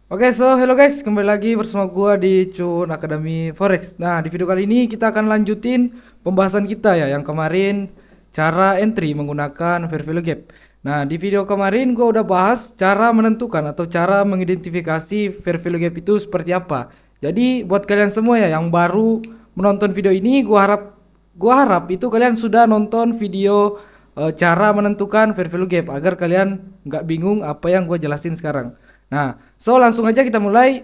Oke, so hello guys, kembali lagi bersama gua di Cun Academy Forex. Nah, di video kali ini kita akan lanjutin pembahasan kita ya yang kemarin cara entry menggunakan fair value gap. Nah, di video kemarin gua udah bahas cara menentukan atau cara mengidentifikasi fair value gap itu seperti apa. Jadi, buat kalian semua ya yang baru menonton video ini, gua harap itu kalian sudah nonton video cara menentukan fair value gap agar kalian nggak bingung apa yang gua jelasin sekarang. Nah, so langsung aja kita mulai.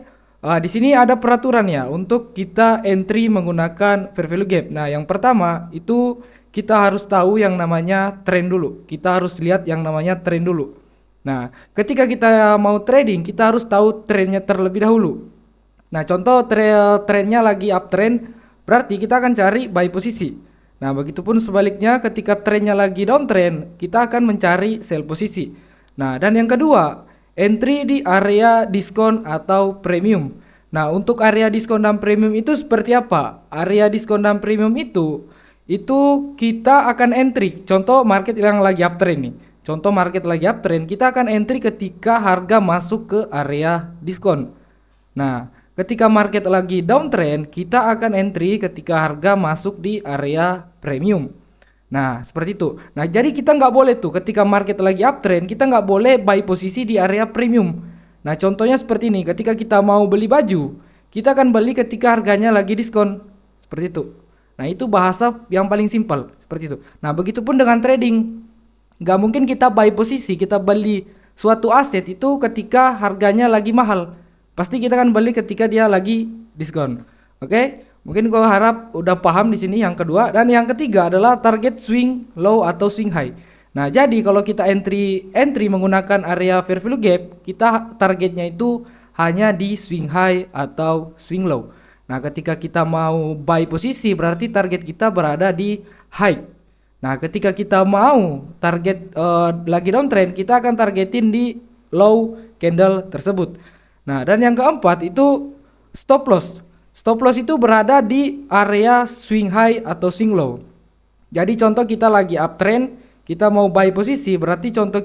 Di sini ada peraturan ya untuk kita entry menggunakan fair value gap. Nah, yang pertama itu kita harus tahu yang namanya trend dulu. Kita harus lihat yang namanya trend dulu. Nah, ketika kita mau trading, kita harus tahu trendnya terlebih dahulu. Nah, contoh trendnya lagi uptrend, berarti kita akan cari buy posisi. Nah, begitupun sebaliknya ketika trendnya lagi downtrend, kita akan mencari sell posisi. Nah, dan yang kedua, entry di area diskon atau premium. Nah, untuk area diskon dan premium itu seperti apa? Area diskon dan premium itu kita akan entry. Contoh market yang lagi uptrend nih. Contoh market lagi uptrend, kita akan entry ketika harga masuk ke area diskon. Nah, ketika market lagi downtrend, kita akan entry ketika harga masuk di area premium. Nah, seperti itu. Nah, jadi kita nggak boleh tuh ketika market lagi uptrend, kita nggak boleh buy posisi di area premium. Nah, contohnya seperti ini. Ketika kita mau beli baju, kita akan beli ketika harganya lagi diskon. Seperti itu. Nah, itu bahasa yang paling simpel. Seperti itu. Nah, begitupun dengan trading. Nggak mungkin kita buy posisi, kita beli suatu aset itu ketika harganya lagi mahal. Pasti kita akan beli ketika dia lagi diskon. Oke? Mungkin gua harap udah paham di sini yang kedua, dan yang ketiga adalah target swing low atau swing high. Nah, jadi kalau kita entry menggunakan area fair value gap, kita targetnya itu hanya di swing high atau swing low. Nah, ketika kita mau buy posisi berarti target kita berada di high. Nah, ketika kita mau target lagi downtrend, kita akan targetin di low candle tersebut. Nah, dan yang keempat itu stop loss. Stop loss itu berada di area swing high atau swing low. Jadi contoh kita lagi uptrend, kita mau buy posisi, berarti contoh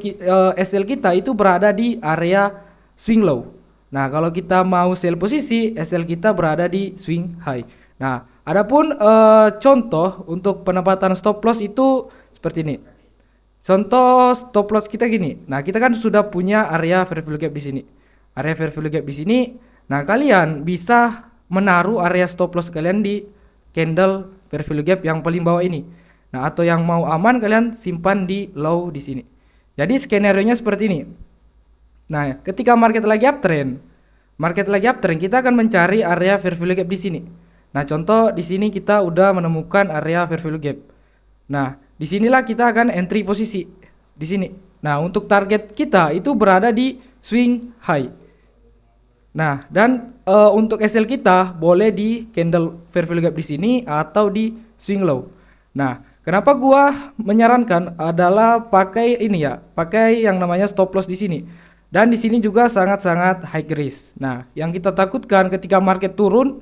SL kita itu berada di area swing low. Nah, kalau kita mau sell posisi, SL kita berada di swing high. Nah, adapun contoh untuk penempatan stop loss itu seperti ini. Contoh stop loss kita gini. Nah, kita kan sudah punya area fair value gap di sini. Area fair value gap di sini. Nah, kalian bisa menaruh area stop loss kalian di candle fair value gap yang paling bawah ini. Nah, atau yang mau aman kalian simpan di low di sini. Jadi skenario-nya seperti ini. Nah, ketika market lagi uptrend, kita akan mencari area fair value gap di sini. Nah, contoh di sini kita udah menemukan area fair value gap. Nah, disinilah kita akan entry posisi di sini. Nah, untuk target kita itu berada di swing high. Nah, dan untuk SL kita boleh di candle fair value gap di sini atau di swing low. Nah, kenapa gua menyarankan adalah pakai ini ya, pakai yang namanya stop loss di sini. Dan di sini juga sangat-sangat high risk. Nah, yang kita takutkan ketika market turun,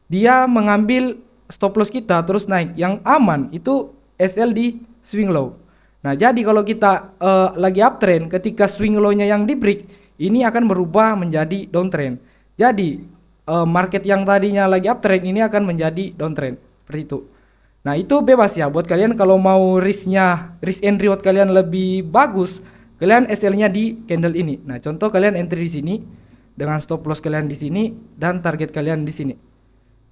dia mengambil stop loss kita terus naik. Yang aman itu SL di swing low. Nah, jadi kalau kita lagi uptrend, ketika swing low-nya yang di break, ini akan berubah menjadi downtrend. Jadi market yang tadinya lagi uptrend ini akan menjadi downtrend seperti itu. Nah, itu bebas ya buat kalian kalau mau risk and reward kalian lebih bagus, kalian SL-nya di candle ini. Nah, contoh kalian entry di sini dengan stop loss kalian di sini dan target kalian di sini.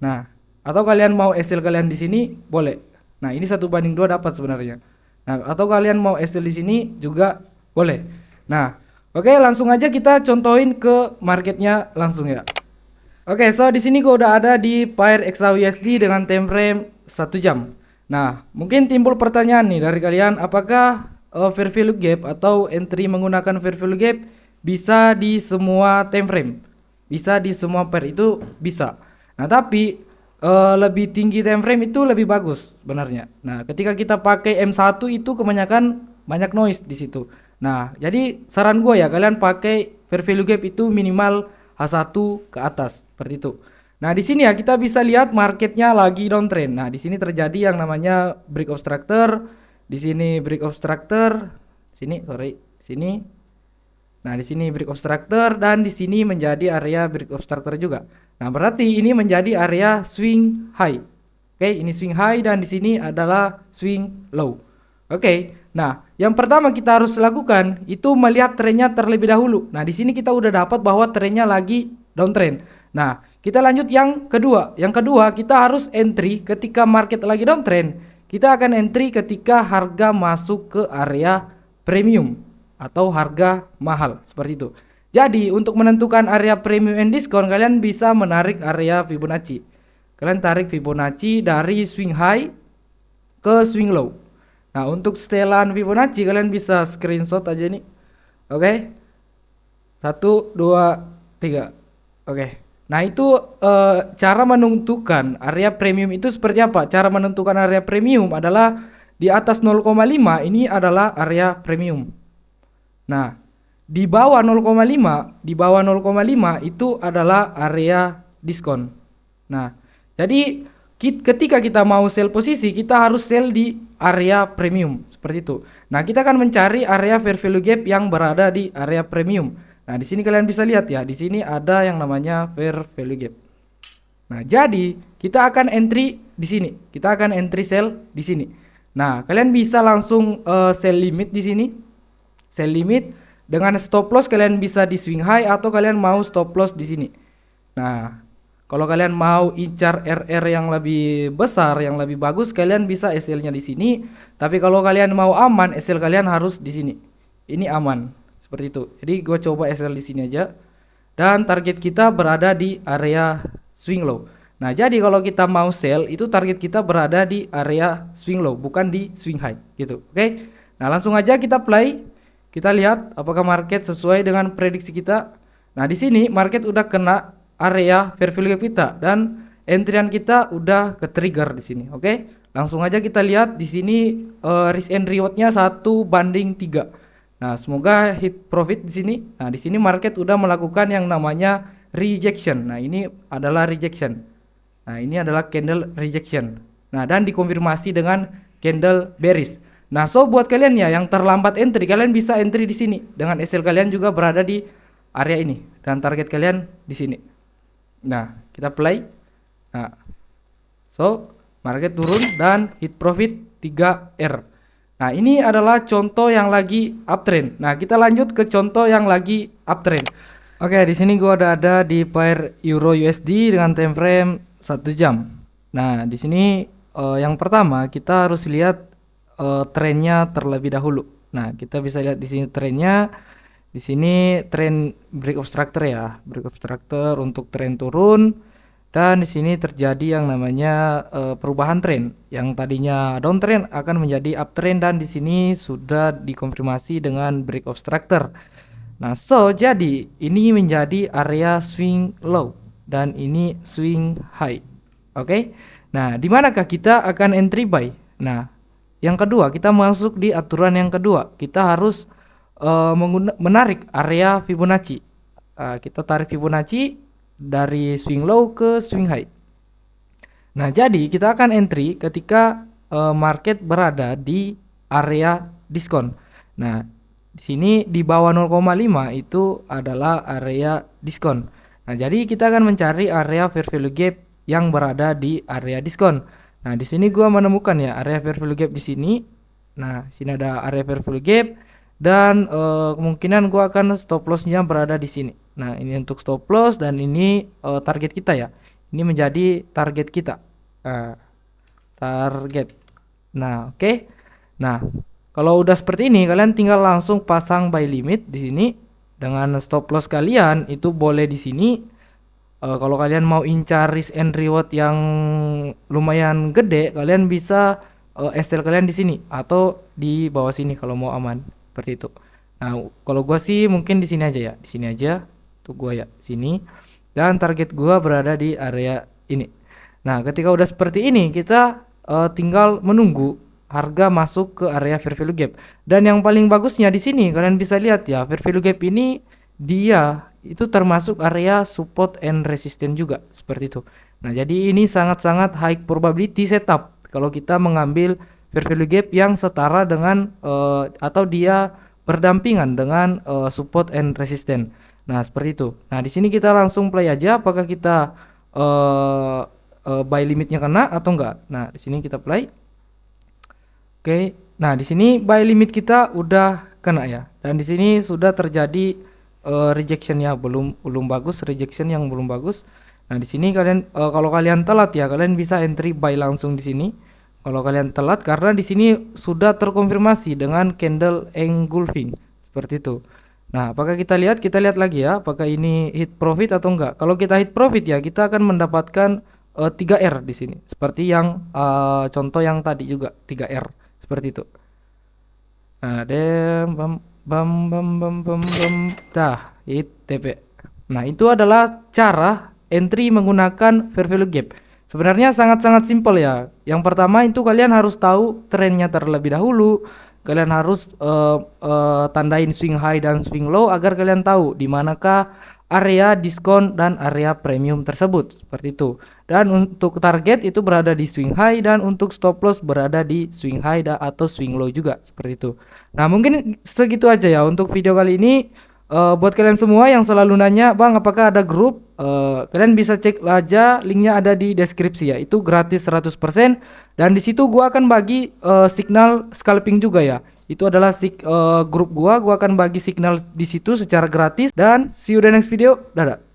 Nah, atau kalian mau SL kalian di sini boleh. Nah, ini 1:2 dapat sebenarnya. Nah, atau kalian mau SL di sini juga boleh. Nah, oke, langsung aja kita contohin ke marketnya langsung ya. Oke, so di sini gua udah ada di pair XAUUSD dengan time frame 1 jam. Nah, mungkin timbul pertanyaan nih dari kalian, apakah fair value gap atau entry menggunakan fair value gap bisa di semua time frame? Bisa di semua pair itu bisa. Nah, tapi lebih tinggi time frame itu lebih bagus sebenarnya. Nah, ketika kita pakai M1 itu kebanyakan banyak noise di situ. Nah, jadi saran gue ya kalian pakai fair value gap itu minimal H1 ke atas seperti itu. Nah, di sini ya kita bisa lihat marketnya lagi downtrend. Nah, di sini terjadi yang namanya break of structure, di sini break of structure, sini sorry, sini Nah, di sini break obstructor dan di sini menjadi area break obstructor juga. Nah, berarti ini menjadi area swing high. Oke, ini swing high dan di sini adalah swing low. Oke. Nah, yang pertama kita harus lakukan itu melihat trennya terlebih dahulu. Nah, di sini kita udah dapat bahwa trennya lagi downtrend. Nah, kita lanjut yang kedua. Yang kedua, kita harus entry ketika market lagi downtrend. Kita akan entry ketika harga masuk ke area premium atau harga mahal, seperti itu. Jadi untuk menentukan area premium and discount, kalian bisa menarik area Fibonacci. Kalian tarik Fibonacci dari swing high ke swing low. Nah, untuk setelan Fibonacci kalian bisa screenshot aja nih. Oke. 1 2 3. Oke. Nah, itu cara menentukan area premium itu seperti apa? Cara menentukan area premium adalah di atas 0,5 ini adalah area premium. Nah, di bawah 0,5 itu adalah area diskon. Nah, jadi ketika kita mau sell posisi, kita harus sell di area premium seperti itu. Nah, kita akan mencari area fair value gap yang berada di area premium. Nah, di sini kalian bisa lihat ya, di sini ada yang namanya fair value gap. Nah, jadi kita akan entry di sini. Kita akan entry sell di sini. Nah, kalian bisa langsung sell limit di sini. Sell limit dengan stop loss kalian bisa di swing high atau kalian mau stop loss di sini. Nah, kalau kalian mau incar RR yang lebih besar, yang lebih bagus, kalian bisa SL-nya di sini. Tapi kalau kalian mau aman, SL kalian harus di sini. Ini aman, seperti itu. Jadi gue coba SL di sini aja. Dan target kita berada di area swing low. Nah, jadi kalau kita mau sell, itu target kita berada di area swing low, bukan di swing high, gitu. Oke. Nah, langsung aja kita play. Kita lihat apakah market sesuai dengan prediksi kita. Nah, di sini market udah kena area fair value gap kita dan entryan kita udah ke trigger di sini. Oke. Langsung aja kita lihat di sini risk and rewardnya 1:3. Nah, semoga hit profit di sini. Nah, di sini market udah melakukan yang namanya rejection. Nah, ini adalah rejection. Nah, ini adalah candle rejection. Nah, dan dikonfirmasi dengan candle bearish. Nah, so buat kalian ya yang terlambat entry, kalian bisa entry di sini dengan SL kalian juga berada di area ini dan target kalian di sini. Nah, kita play. Nah, so market turun dan hit profit 3R. Nah, ini adalah contoh yang lagi uptrend. Nah, kita lanjut ke contoh yang lagi uptrend. Oke, di sini gua ada di pair Euro USD dengan time frame 1 jam. Nah, di sini yang pertama kita harus lihat trennya terlebih dahulu. Nah, kita bisa lihat di sini trennya. Di sini tren break obstructor ya, break obstructor untuk tren turun. Dan di sini terjadi yang namanya perubahan tren. Yang tadinya downtrend akan menjadi uptrend dan di sini sudah dikonfirmasi dengan break obstructor. Nah, so jadi ini menjadi area swing low dan ini swing high. Oke. Nah, di manakah kita akan entry buy? Nah, yang kedua, kita masuk di aturan yang kedua. Kita harus menarik area Fibonacci. Kita tarik Fibonacci dari swing low ke swing high. Nah, jadi kita akan entry ketika market berada di area diskon. Nah, di sini di bawah 0,5 itu adalah area diskon. Nah, jadi kita akan mencari area fair value gap yang berada di area diskon. Nah, di sini gua menemukan ya area fair value gap di sini. Nah, sini ada area fair value gap dan kemungkinan gua akan stop loss-nya berada di sini. Nah, ini untuk stop loss dan ini target kita ya. Ini menjadi target kita. Target. Nah, oke. Nah, kalau udah seperti ini, kalian tinggal langsung pasang buy limit di sini dengan stop loss kalian itu boleh di sini. Kalau kalian mau incar risk and reward yang lumayan gede, kalian bisa SL kalian di sini atau di bawah sini kalau mau aman seperti itu. Nah, kalau gua sih mungkin di sini aja ya, di sini aja tuh gua ya, sini. Dan target gua berada di area ini. Nah, ketika udah seperti ini, kita tinggal menunggu harga masuk ke area fair value gap. Dan yang paling bagusnya di sini kalian bisa lihat ya, fair value gap ini dia itu termasuk area support and resistance juga seperti itu. Nah, jadi ini sangat-sangat high probability setup kalau kita mengambil fair value gap yang setara dengan atau dia berdampingan dengan support and resistance. Nah, seperti itu. Nah, di sini kita langsung play aja apakah kita buy limitnya kena atau enggak. Nah, di sini kita play. Oke. Nah, di sini buy limit kita udah kena ya. Dan di sini sudah terjadi rejection ya, belum bagus, rejection yang belum bagus. Nah, di sini kalian kalau kalian telat ya, kalian bisa entry buy langsung di sini. Kalau kalian telat karena di sini sudah terkonfirmasi dengan candle engulfing seperti itu. Nah, apakah kita lihat? Kita lihat lagi ya, apakah ini hit profit atau enggak. Kalau kita hit profit ya, kita akan mendapatkan 3R di sini. Seperti yang contoh yang tadi juga 3R seperti itu. Nah, bam bam bam bam bam bam. Dah, hit TP. Nah, itu adalah cara entry menggunakan fair value gap. Sebenarnya sangat-sangat simpel ya. Yang pertama itu kalian harus tahu trennya terlebih dahulu. Kalian harus tandain swing high dan swing low agar kalian tahu di manakah area diskon dan area premium tersebut, seperti itu. Dan untuk target itu berada di swing high dan untuk stop loss berada di swing high atau swing low juga, seperti itu. Nah, mungkin segitu aja ya untuk video kali ini. Buat kalian semua yang selalu nanya, Bang, apakah ada grup? Kalian bisa cek aja, linknya ada di deskripsi ya. Itu gratis 100% dan di situ gua akan bagi signal scalping juga ya. Itu adalah grup gua akan bagi signal di situ secara gratis dan see you the next video. Dadah.